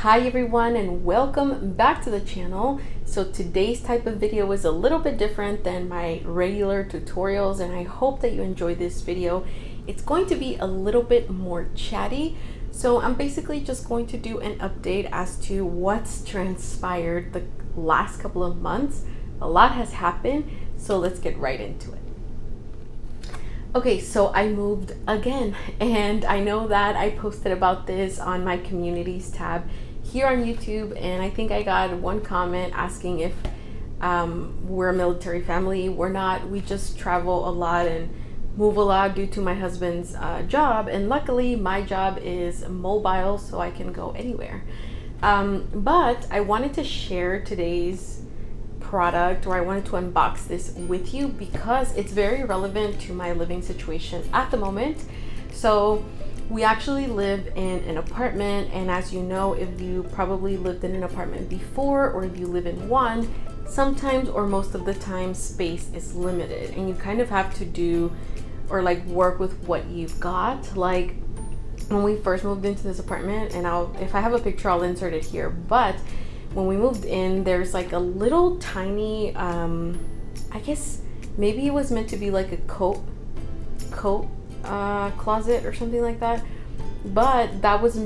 Hi everyone and welcome back to the channel. So today's type of video is a little bit different than my regular tutorials, and I hope that you enjoy this video. It's going to be a little bit more chatty, so I'm basically just going to do an update as to what's transpired the last couple of months. A lot has happened, so let's get right into it. Okay, so I moved again, and I know that I posted about this on my communities tab here on YouTube, and I think I got one comment asking if we're a military family. We're not. We just travel a lot and move a lot due to my husband's job, and luckily my job is mobile, so I can go anywhere. But I wanted to share today's product, or I wanted to unbox this with you because it's very relevant to my living situation at the moment. So we actually live in an apartment, and as you know, if you probably lived in an apartment before, or if you live in one, sometimes or most of the time space is limited, and you kind of have to do or like work with what you've got. Like when we first moved into this apartment, and if I have a picture I'll insert it here, but when we moved in, there's like a little tiny I guess maybe it was meant to be like a coat closet or something like that, but that was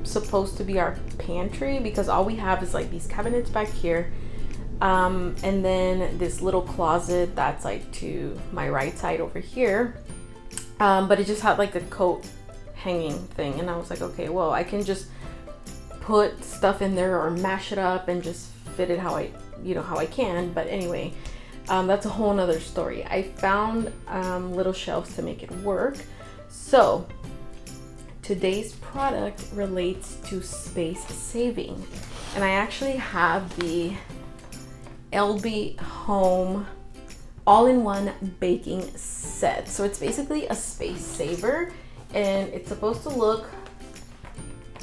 supposed to be our pantry, because all we have is like these cabinets back here, and then this little closet that's like to my right side over here, but it just had like a coat hanging thing, and I was like, okay, well, I can just put stuff in there or mash it up and just fit it how I can. But anyway, that's a whole nother story. I found little shelves to make it work. So today's product relates to space saving, and I actually have the Elbee Home all-in-one baking set. So it's basically a space saver, and it's supposed to look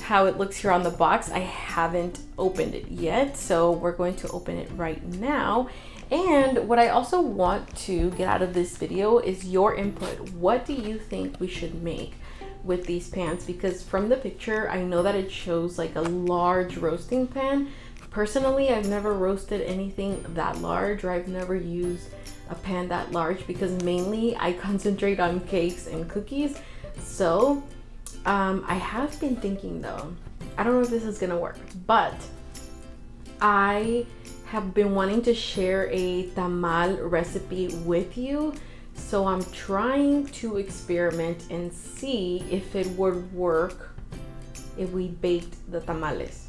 how it looks here on the box. I haven't opened it yet, so we're going to open it right now. And what I also want to get out of this video is your input. What do you think we should make with these pans? Because from the picture, I know that it shows like a large roasting pan. Personally, I've never roasted anything that large, or I've never used a pan that large, because mainly I concentrate on cakes and cookies. So I have been thinking though, I don't know if this is gonna work, but I have been wanting to share a tamal recipe with you. So I'm trying to experiment and see if it would work if we baked the tamales.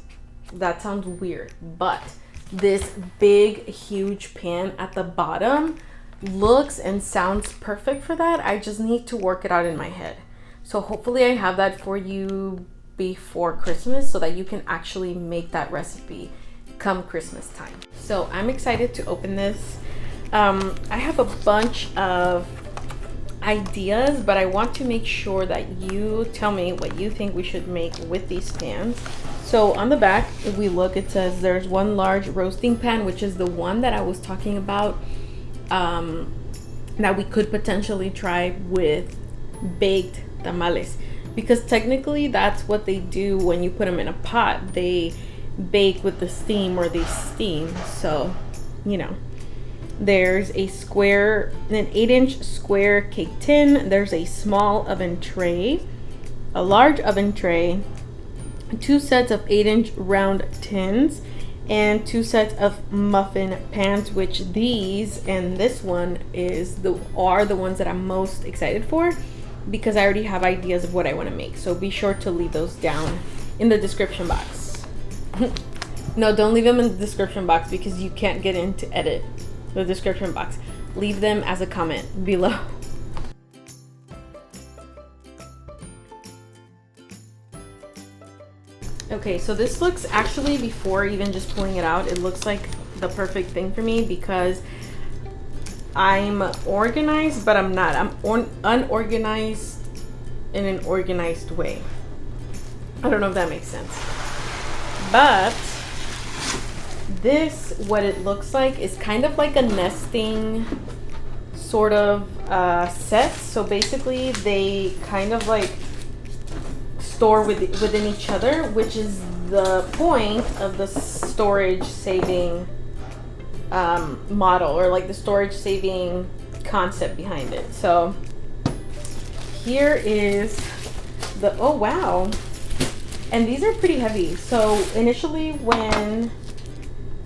That sounds weird, but this big, huge pan at the bottom looks and sounds perfect for that. I just need to work it out in my head. So hopefully I have that for you before Christmas, so that you can actually make that recipe come Christmas time. So I'm excited to open this. I have a bunch of ideas, but I want to make sure that you tell me what you think we should make with these pans. So on the back, if we look, it says there's one large roasting pan, which is the one that I was talking about, that we could potentially try with baked tamales, because technically that's what they do when you put them in a pot. They bake with the steam, or they steam. So, you know, there's a 8-inch square cake tin. There's a small oven tray, a large oven tray, 2 sets of 8-inch round tins, and 2 sets of muffin pans, which these and this one are the ones that I'm most excited for, because I already have ideas of what I want to make. So be sure to leave those down in the description box. No, don't leave them in the description box, because you can't get in to edit the description box. Leave them as a comment below. Okay, so this looks, actually, before even just pulling it out, it looks like the perfect thing for me, because I'm organized, but I'm not. I'm unorganized in an organized way. I don't know if that makes sense. But this, what it looks like, is kind of like a nesting sort of set. So basically they kind of like store within each other, which is the point of the storage saving model, or like the storage saving concept behind it. So here is the, oh wow, and these are pretty heavy. So initially when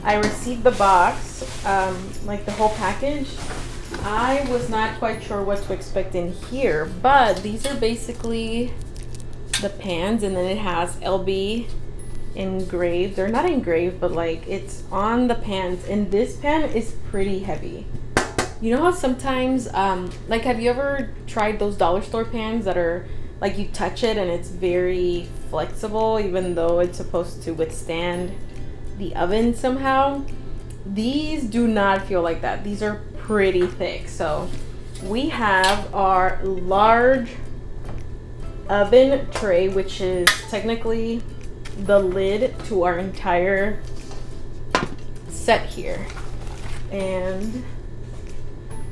I received the box, like the whole package, I was not quite sure what to expect in here, but these are basically the pans, and then it has Elbee engraved, or not engraved, but like it's on the pans, and this pan is pretty heavy. You know how sometimes, like, have you ever tried those dollar store pans that are like you touch it and it's very flexible, even though it's supposed to withstand the oven somehow? These do not feel like that. These are pretty thick. So we have our large oven tray, which is technically the lid to our entire set here. And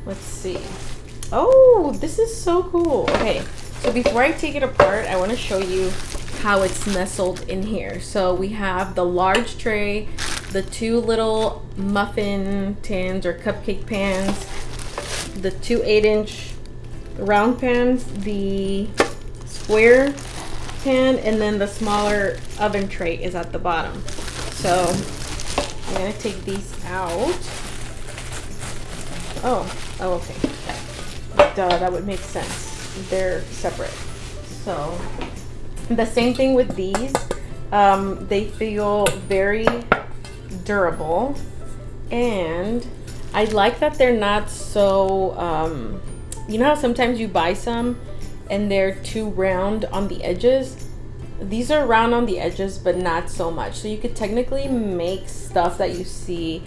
let's see. Oh, this is so cool. Okay, so before I take it apart, I want to show you how it's nestled in here. So we have the large tray, the two little muffin tins or cupcake pans, the two 8-inch round pans, the square pan, and then the smaller oven tray is at the bottom. So I'm gonna take these out. Oh, okay. Duh, that would make sense. They're separate. So the same thing with these. They feel very durable, and I like that they're not so, you know how sometimes you buy some and they're too round on the edges? These are round on the edges, but not so much. So you could technically make stuff that you see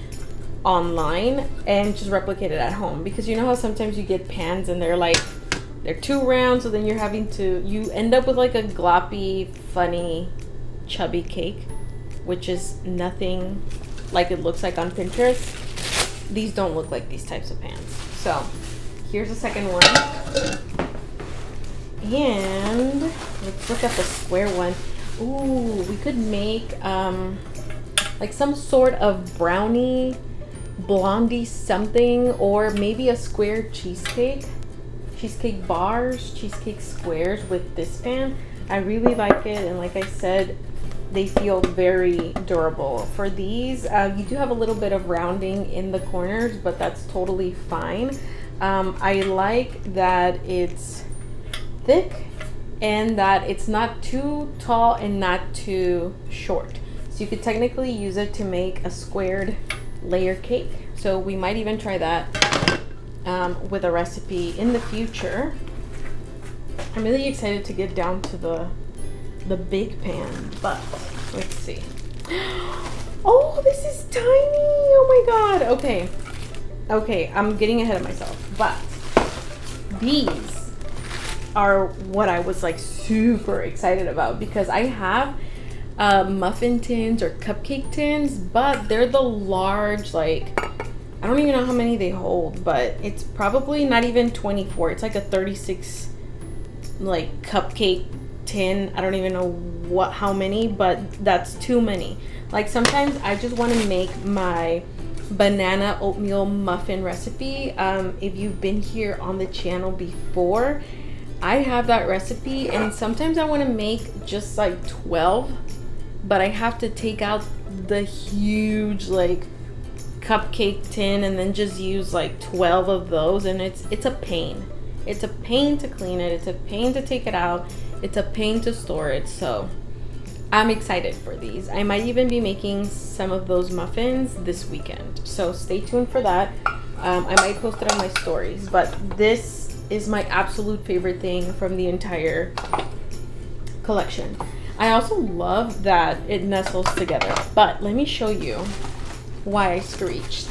online and just replicate it at home, because you know how sometimes you get pans and they're too round, so then you end up with like a gloppy, funny, chubby cake, which is nothing like it looks like on Pinterest. These don't look like these types of pans. So here's the second one, and let's look at the square one. Ooh, we could make like some sort of brownie, blondie something, or maybe a square cheesecake bars, cheesecake squares with this pan. I really like it, and like I said, they feel very durable. For these, you do have a little bit of rounding in the corners, but that's totally fine. I like that it's thick and that it's not too tall and not too short. So you could technically use it to make a squared layer cake. So we might even try that with a recipe in the future. I'm really excited to get down to the big pan, but let's see. Oh, this is tiny. Oh my god. Okay, I'm getting ahead of myself, but these are what I was like super excited about, because I have muffin tins or cupcake tins, but they're the large, like, I don't even know how many they hold, but it's probably not even 24. It's like a 36 like cupcake tin. I don't even know how many, but that's too many. Like sometimes I just want to make my banana oatmeal muffin recipe. If you've been here on the channel before, I have that recipe, and sometimes I want to make just like 12, but I have to take out the huge like cupcake tin and then just use like 12 of those, and it's a pain. It's a pain to clean it, it's a pain to take it out, it's a pain to store it. So I'm excited for these. I might even be making some of those muffins this weekend, so stay tuned for that. I might post it on my stories, but this is my absolute favorite thing from the entire collection. I also love that it nestles together, but let me show you why I screeched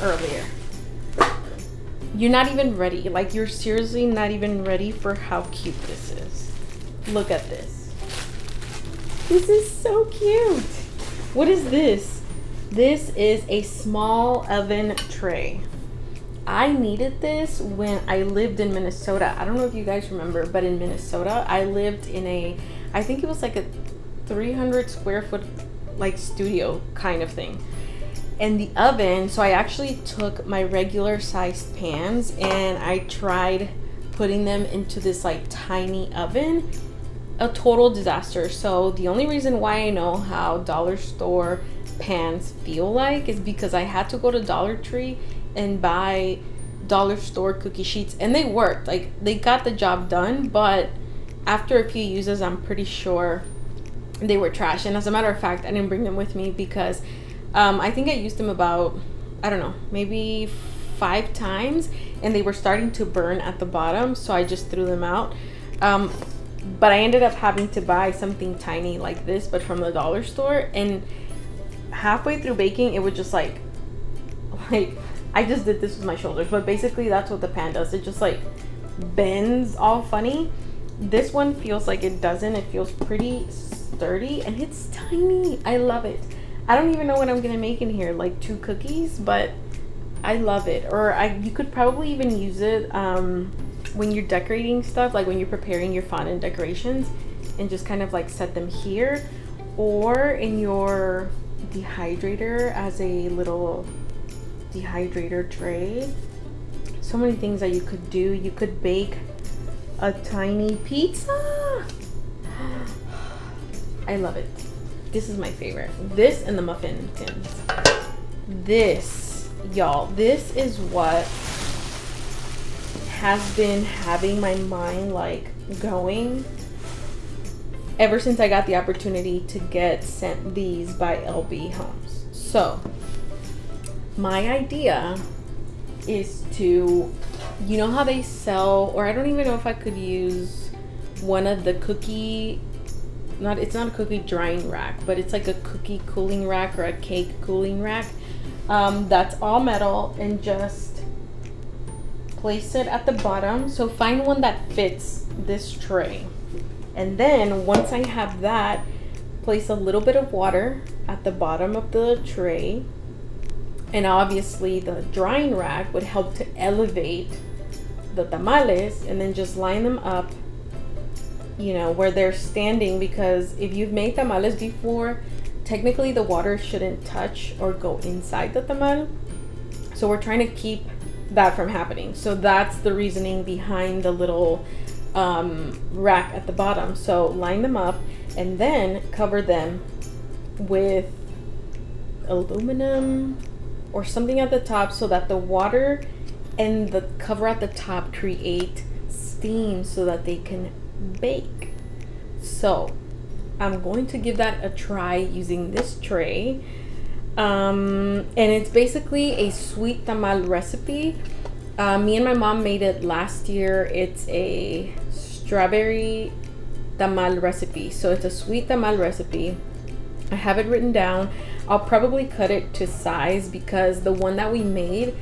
earlier. You're not even ready. Like, you're seriously not even ready for how cute this is. Look at this. This is so cute. What is this? This is a small oven tray. I needed this when I lived in Minnesota. I don't know if you guys remember, but in Minnesota, I lived in a I think it was like a 300 square foot like studio kind of thing. And the oven, so I actually took my regular sized pans and I tried putting them into this like tiny oven. A total disaster. So the only reason why I know how dollar store pans feel like is because I had to go to Dollar Tree and buy dollar store cookie sheets, and they worked. Like, they got the job done, but after a few uses, I'm pretty sure they were trash. And as a matter of fact, I didn't bring them with me because I think I used them about, I don't know, maybe 5 times, and they were starting to burn at the bottom, so I just threw them out. But I ended up having to buy something tiny like this, but from the dollar store, and halfway through baking, it was just like I just did this with my shoulders, but basically that's what the pan does. It just like bends all funny. This one feels like it doesn't. It feels pretty sturdy, and it's tiny. I love it. I don't even know what I'm gonna make in here, like 2 cookies, but I love it. Or you could probably even use it when you're decorating stuff, like when you're preparing your fondant decorations, and just kind of like set them here, or in your dehydrator as a little dehydrator tray. So many things that you could do. You could bake a tiny pizza. I love it. This is my favorite. This and the muffin tins. This, y'all, this is what has been having my mind like going ever since I got the opportunity to get sent these by Elbee Homes. So my idea is to, you know how they sell, or I don't even know if I could use one of the cookie, it's not a cookie drying rack, but it's like a cookie cooling rack or a cake cooling rack. That's all metal, and just place it at the bottom. So find one that fits this tray, and then once I have that, place a little bit of water at the bottom of the tray, and obviously the drying rack would help to elevate the tamales, and then just line them up, you know, where they're standing, because if you've made tamales before, technically the water shouldn't touch or go inside the tamal. So we're trying to keep that from happening. So that's the reasoning behind the little rack at the bottom. So line them up and then cover them with aluminum or something at the top, so that the water and the cover at the top create steam so that they can bake. So I'm going to give that a try using this tray. And it's basically a sweet tamal recipe. Me and my mom made it last year. It's a strawberry tamal recipe. So it's a sweet tamal recipe. I have it written down. I'll probably cut it to size, because the one that we made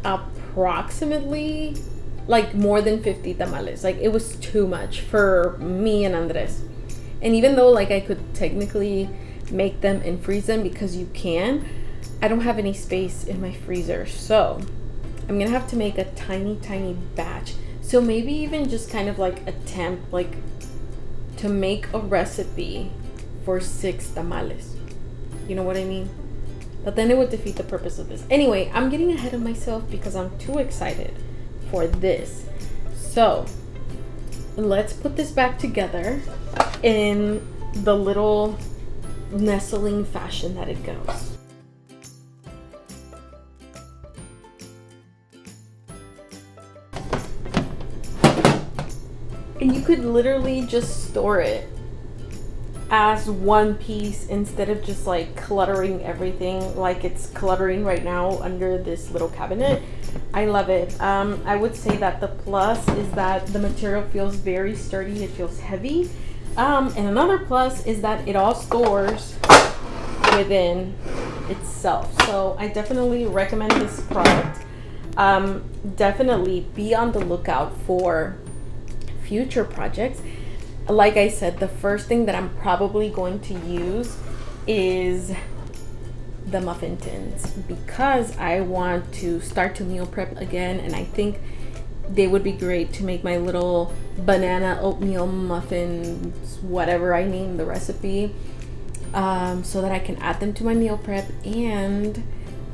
approximately like more than 50 tamales. Like, it was too much for me and Andres. And even though like I could technically make them and freeze them, because you can, I don't have any space in my freezer. So I'm gonna have to make a tiny batch. So maybe even just kind of like attempt like to make a recipe for 6 tamales. You know what I mean? But then it would defeat the purpose of this. Anyway, I'm getting ahead of myself because I'm too excited for this. So let's put this back together in the little nestling fashion that it goes. And you could literally just store it as one piece instead of just like cluttering everything like it's cluttering right now under this little cabinet. I love it. I would say that the plus is that the material feels very sturdy. It feels heavy. And another plus is that it all stores within itself. So I definitely recommend this product. Definitely be on the lookout for future projects. Like I said, the first thing that I'm probably going to use is the muffin tins, because I want to start to meal prep again, and I think they would be great to make my little banana oatmeal muffins, whatever I name the recipe, so that I can add them to my meal prep. And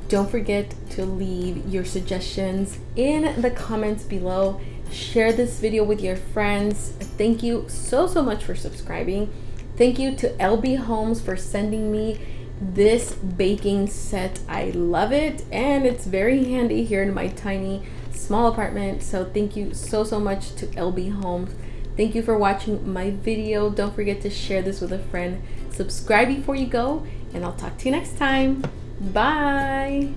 don't forget to leave your suggestions in the comments below. Share this video with your friends. Thank you so much for subscribing. Thank you to Elbee Homes for sending me this baking set. I love it, and it's very handy here in my tiny small apartment. So thank you so much to Elbee Homes. Thank you for watching my video. Don't forget to share this with a friend. Subscribe before you go, and I'll talk to you next time. Bye.